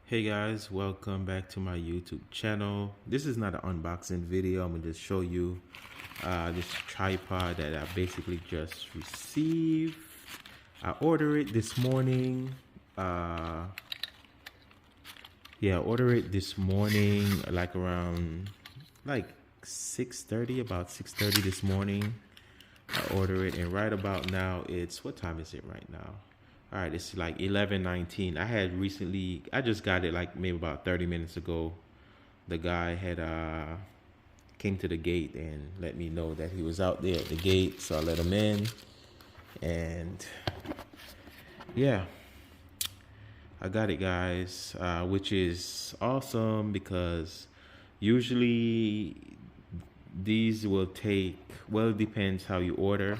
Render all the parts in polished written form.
Hey guys, welcome back to my YouTube channel. This is not an unboxing video. I'm gonna just show you this tripod that I basically just received. I ordered it this morning. I ordered it this morning like around 6:30, about 6:30 this morning. I ordered it, and right about now it's, what time is it right now? All right, it's like 11:19. I just got it like maybe about 30 minutes ago. The guy had came to the gate and let me know that he was out there at the gate, so I let him in. And yeah, I got it, guys, which is awesome because usually these will take, well, it depends how you order.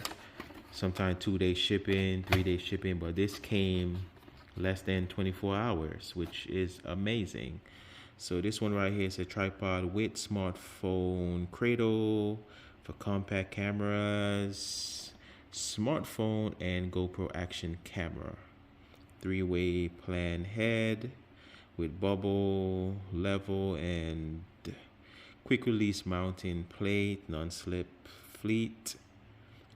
Sometimes 2-day shipping, 3-day shipping, but this came less than 24 hours, which is amazing. So this one right here is a tripod with smartphone cradle for compact cameras, smartphone and GoPro action camera. 3-way plan head with bubble level and quick release mounting plate, non-slip fleet,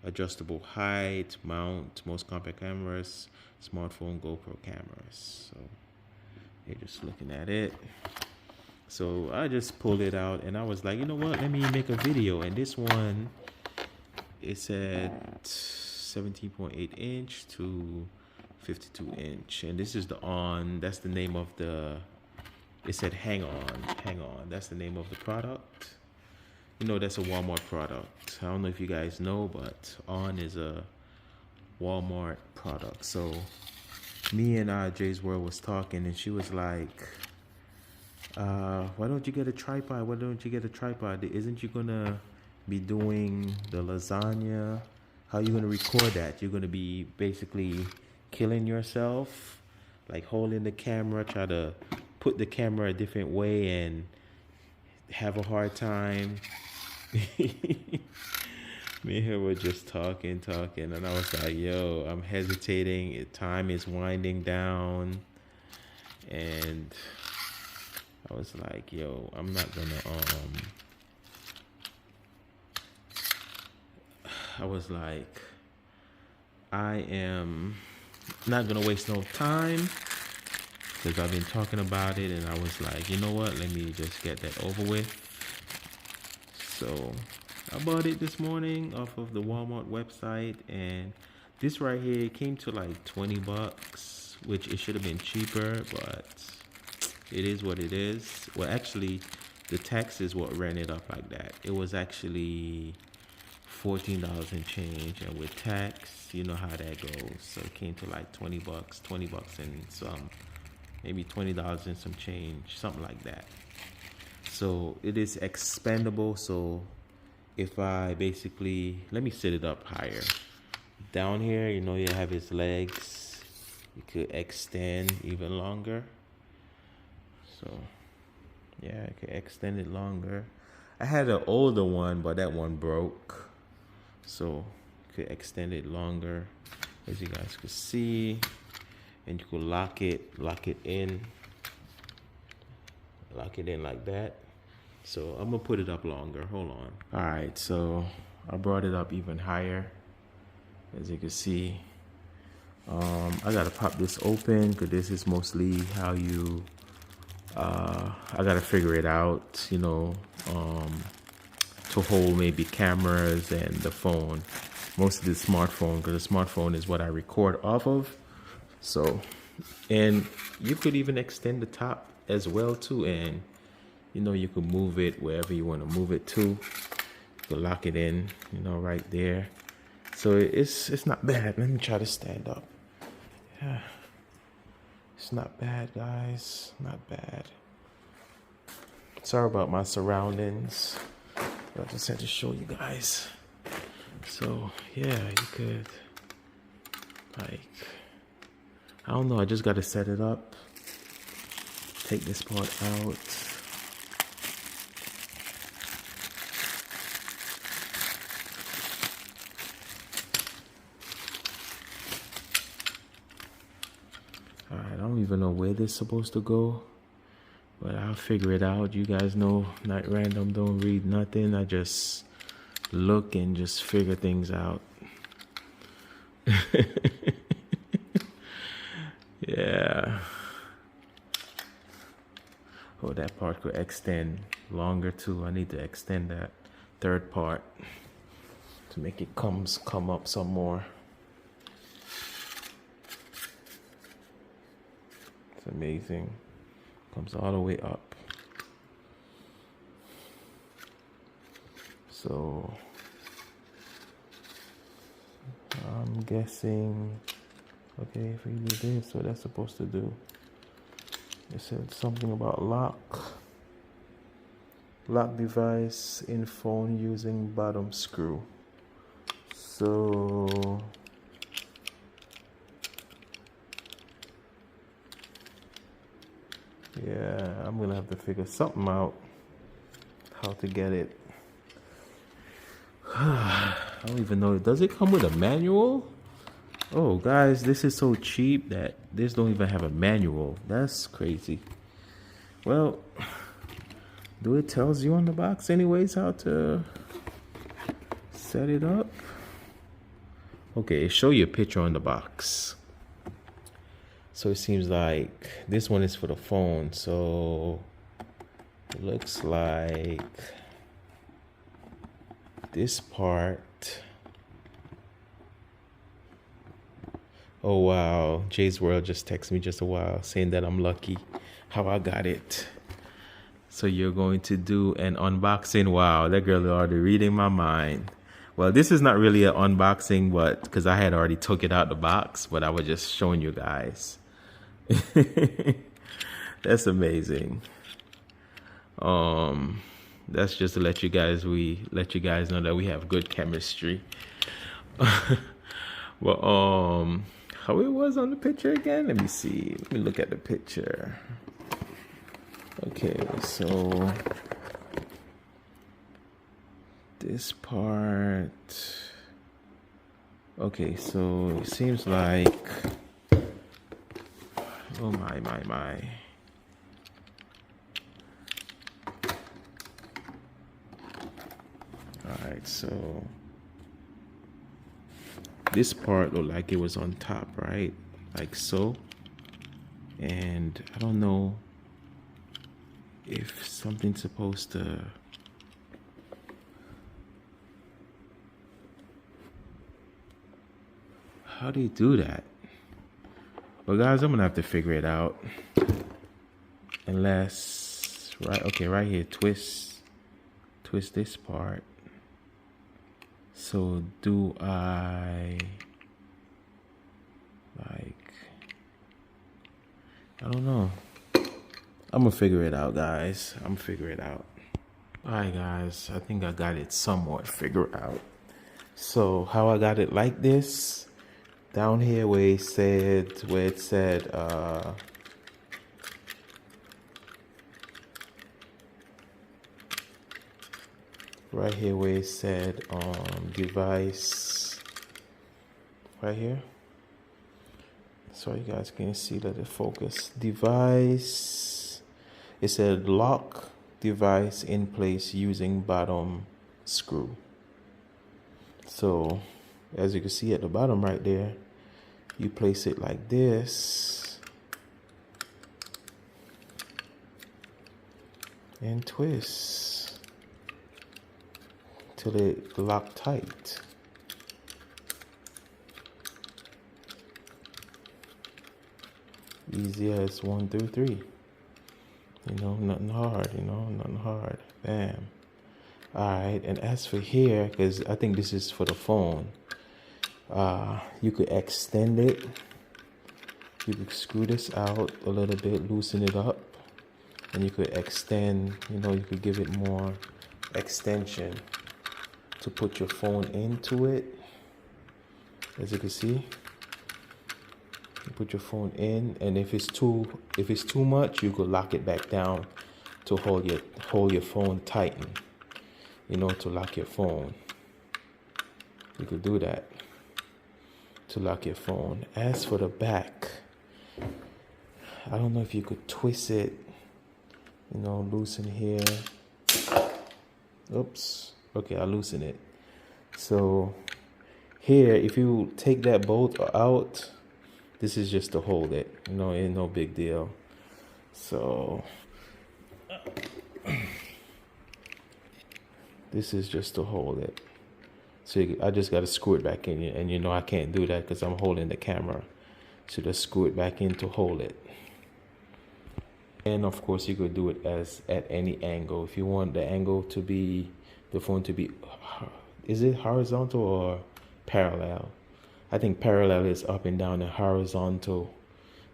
adjustable height, mount, most compact cameras, smartphone, GoPro cameras. So you're just looking at it. So I just pulled it out and I was like, you know what, let me make a video. And this one, it's at 17.8 inch to 52 inch. And this is that's the name of it said hang on. That's the name of the product. You know, that's a Walmart product. I don't know if you guys know, but On is a Walmart product. So me and Jay's World was talking, and she was like, why don't you get a tripod? Why don't you get a tripod? Isn't you gonna be doing the lasagna? How you gonna record that? You're gonna be basically killing yourself, like holding the camera, try to put the camera a different way and have a hard time. Me and her were just talking, and I was like, yo, I'm hesitating. Time is winding down. And I was like, yo, I'm not gonna, I was like, I am not gonna waste no time because I've been talking about it, and I was like, you know what, let me just get that over with. So I bought it this morning off of the Walmart website, and this right here came to like 20 bucks, which it should have been cheaper, but it is what it is. Well, actually, the tax is what ran it up like that. It was actually $14 and change, and with tax, you know how that goes. So it came to like 20 bucks and some, maybe $20 and some change, something like that. So it is expandable. So if I basically, let me set it up higher. Down here, you know, you have his legs. You could extend even longer. So yeah, I could extend it longer. I had an older one, but that one broke. So you could extend it longer, as you guys could see. And you could lock it in like that. So I'm gonna put it up longer. Hold on. All right, so I brought it up even higher, as you can see. I gotta pop this open because this is mostly how you I gotta figure it out, you know, to hold maybe cameras and the phone, mostly the smartphone, because the smartphone is what I record off of. So, and you could even extend the top as well too, and you know, you can move it wherever you want to move it to. You can lock it in, you know, right there. So it's not bad. Let me try to stand up. Yeah, it's not bad, guys. Not bad. Sorry about my surroundings. I just had to show you guys. So yeah, you could, like, I don't know, I just got to set it up. Take this part out. Alright, I don't even know where this is supposed to go. But I'll figure it out. You guys know, not random, don't read nothing. I just look and just figure things out. Yeah. Oh, that part could extend longer too. I need to extend that third part to make it come up some more. It's amazing. Comes all the way up. So I'm guessing, okay, if we do this, what that's supposed to do. It said something about lock device in phone using bottom screw. So yeah, I'm gonna have to figure something out how to get it. I don't even know. Does it come with a manual? Oh, guys, this is so cheap that this don't even have a manual. That's crazy. Well, do it tells you on the box anyways how to set it up? Okay, show you a picture on the box. So it seems like this one is for the phone. So it looks like this part. Oh wow, Jay's World just texted me just a while saying that I'm lucky how I got it. So you're going to do an unboxing. Wow, that girl is already reading my mind. Well, this is not really an unboxing, but because I had already took it out the box, but I was just showing you guys. That's amazing. That's just to let you guys know that we have good chemistry. Well, how it was on the picture again? Let me see. Let me look at the picture. Okay, so this part. Okay, so it seems like, oh my. All right, so this part looked like it was on top, right? Like so. And I don't know if something's supposed to, how do you do that? Well, guys, I'm gonna have to figure it out. Unless, right here, twist this part. So do I, like, I don't know. I'm gonna figure it out, guys. I'm gonna figure it out. All right, guys, I think I got it somewhat figured out. So how I got it like this, down here where it said, right here where it said device, right here, so you guys can see that it focus device. It said lock device in place using bottom screw. So as you can see at the bottom right there, you place it like this and twist till it lock tight. Easy as 1 through 3. You know, nothing hard, nothing hard. Bam. Alright, and as for here, because I think this is for the phone, you could extend it. You could screw this out a little bit, loosen it up, and you could extend, you could give it more extension to put your phone into it. As you can see, you put your phone in, and if it's too much, you could lock it back down to hold your phone tighten. To lock your phone. You could do that to lock your phone. As for the back, I don't know if you could twist it loosen here. Oops. Okay, I loosen it. So here, if you take that bolt out, this is just to hold it. Ain't no big deal. So this is just to hold it. So I just got to screw it back in, and I can't do that because I'm holding the camera. So just screw it back in to hold it. And of course, you could do it at any angle. If you want the angle to be, the phone to be, is it horizontal or parallel? I think parallel is up and down and horizontal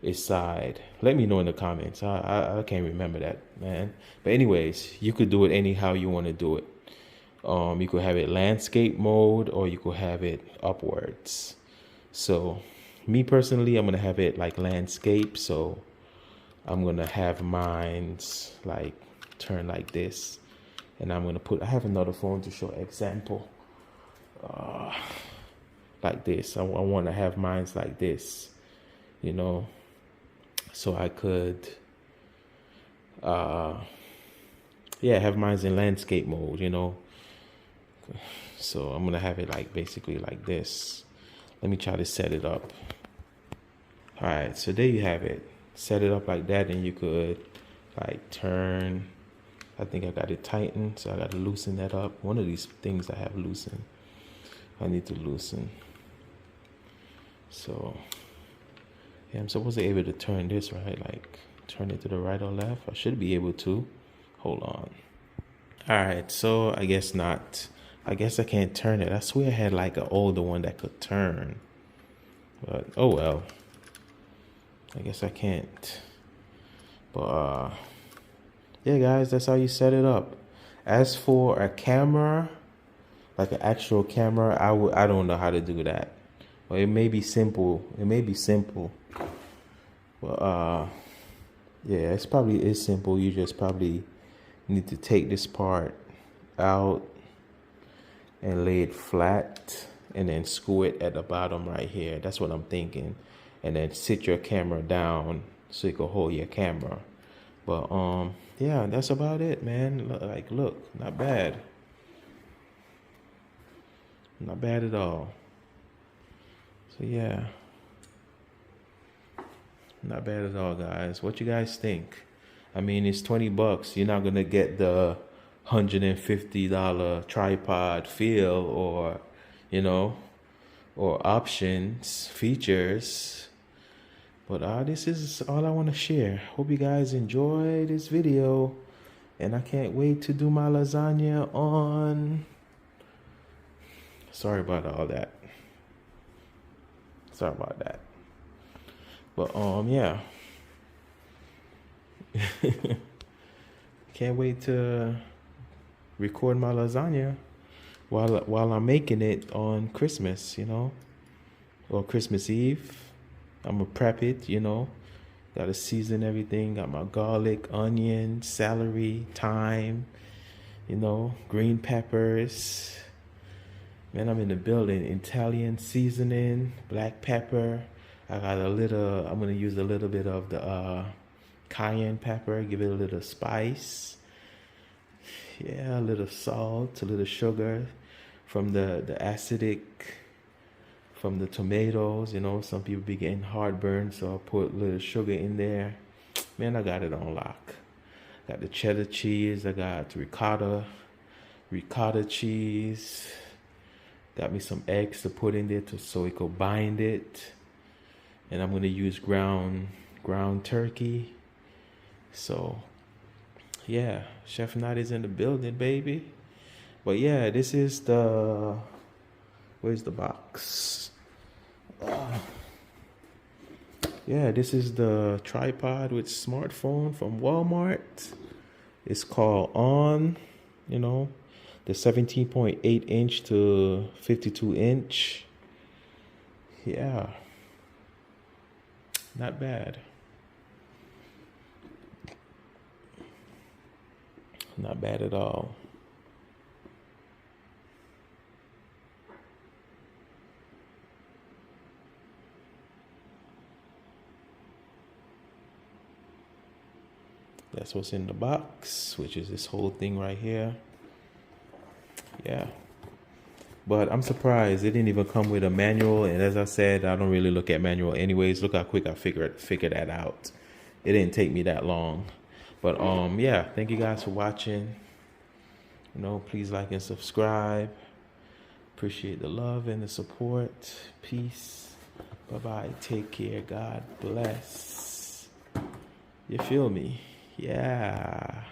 is side. Let me know in the comments. I can't remember that, man. But anyways, you could do it anyhow you want to do it. You could have it landscape mode or you could have it upwards. So me personally, I'm going to have it like landscape. So I'm going to have mine's like turn like this. And I'm going to I have another phone to show example. Like this. I want to have mine's like this, so I could, have mine's in landscape mode, So I'm going to have it like basically like this. Let me try to set it up. All right, so there you have it. Set it up like that, and you could like turn. I think I got it tightened, so I got to loosen that up. One of these things I have loosened, I need to loosen. So yeah, I'm supposed to be able to turn this, right? Like turn it to the right or left. I should be able to. Hold on. All right, so I guess not. I guess I can't turn it. I swear I had like an older one that could turn. But oh well. I guess I can't. But yeah, guys, that's how you set it up. As for a camera, like an actual camera, I don't know how to do that. Well, it may be simple. But yeah, it's probably is simple. You just probably need to take this part out and lay it flat and then screw it at the bottom right here. That's what I'm thinking. And then sit your camera down so you can hold your camera. But yeah, that's about it, man. Like, look, not bad. Not bad at all. So yeah. Not bad at all, guys. What you guys think? I mean, it's $20. You're not gonna get the $150 tripod feel or, or options, features. But this is all I want to share. Hope you guys enjoy this video. And I can't wait to do my lasagna on. Sorry about all that. Sorry about that. But yeah. Can't wait to record my lasagna while I'm making it on Christmas, or Christmas Eve. I'm gonna prep it, Gotta season everything. Got my garlic, onion, celery, thyme, green peppers. Man, I'm in the building. Italian seasoning, black pepper. I got I'm gonna use a little bit of the cayenne pepper, give it a little spice. Yeah, a little salt, a little sugar from the acidic from the tomatoes. Some people be getting heartburn, so I put a little sugar in there. Man, I got it on lock. Got the cheddar cheese. I got ricotta cheese. Got me some eggs to put in there so it could bind it. And I'm gonna use ground turkey. So yeah, Chef Nod is in the building, baby. But yeah, this is where's the box? Yeah, this is the tripod with smartphone from Walmart. It's called On, the 17.8 inch to 52 inch. Yeah, not bad. Not bad at all. That's what's in the box, which is this whole thing right here. Yeah. But I'm surprised it didn't even come with a manual. And as I said, I don't really look at manual anyways. Look how quick I figured that out. It didn't take me that long. But yeah, thank you guys for watching. Please like and subscribe. Appreciate the love and the support. Peace. Bye-bye. Take care. God bless. You feel me? Yeah.